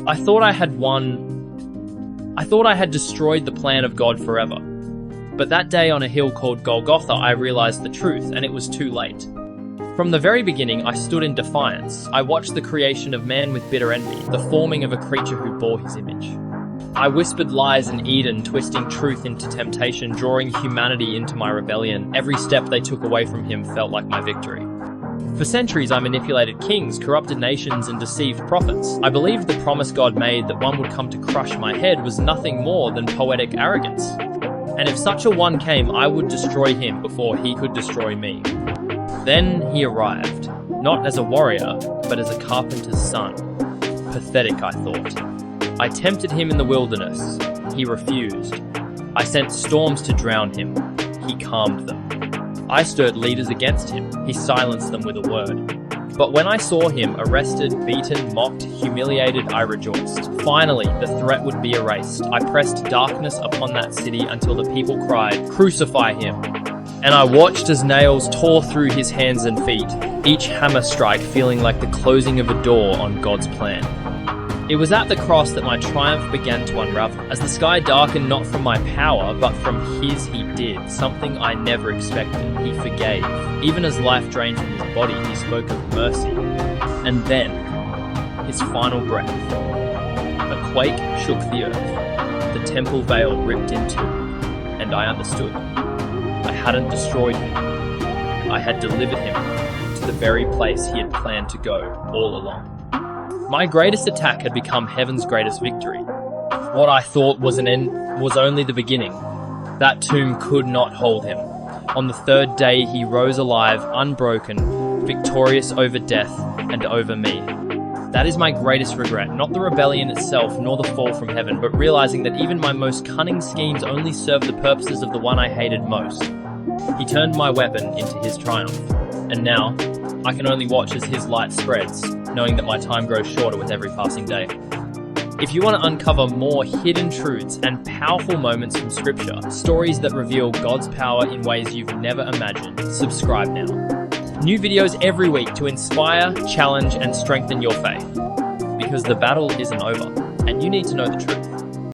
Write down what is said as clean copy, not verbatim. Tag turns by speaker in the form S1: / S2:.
S1: I thought I had won. I thought I had destroyed the plan of God forever. But that day on a hill called Golgotha, I realized the truth, and it was too late. From the very beginning, I stood in defiance. I watched the creation of man with bitter envy, the forming of a creature who bore his image. I whispered lies in Eden, twisting truth into temptation, drawing humanity into my rebellion. Every step they took away from him felt like my victory. For centuries, I manipulated kings, corrupted nations, and deceived prophets. I believed the promise God made that one would come to crush my head was nothing more than poetic arrogance. And if such a one came, I would destroy him before he could destroy me. Then he arrived, not as a warrior, but as a carpenter's son. Pathetic, I thought. I tempted him in the wilderness. He refused. I sent storms to drown him. He calmed them. I stirred leaders against him. He silenced them with a word. But when I saw him arrested, beaten, mocked, humiliated, I rejoiced. Finally, the threat would be erased. I pressed darkness upon that city until the people cried, "Crucify him!" And I watched as nails tore through his hands and feet, each hammer strike feeling like the closing of a door on God's plan. It was at the cross that my triumph began to unravel. As the sky darkened not from my power, but from his, he did something I never expected. He forgave. Even as life drained from his body, he spoke of mercy. And then, his final breath. A quake shook the earth. The temple veil ripped in two, and I understood. I hadn't destroyed him. I had delivered him to the very place he had planned to go all along. My greatest attack had become heaven's greatest victory. What I thought was an end was only the beginning. That tomb could not hold him. On the third day he rose alive, unbroken, victorious over death and over me. That is my greatest regret, not the rebellion itself nor the fall from heaven, but realizing that even my most cunning schemes only served the purposes of the one I hated most. He turned my weapon into his triumph, and now I can only watch as his light spreads, knowing that my time grows shorter with every passing day. If you want to uncover more hidden truths and powerful moments from Scripture, stories that reveal God's power in ways you've never imagined, subscribe now. New videos every week to inspire, challenge, and strengthen your faith. Because the battle isn't over, and you need to know the truth.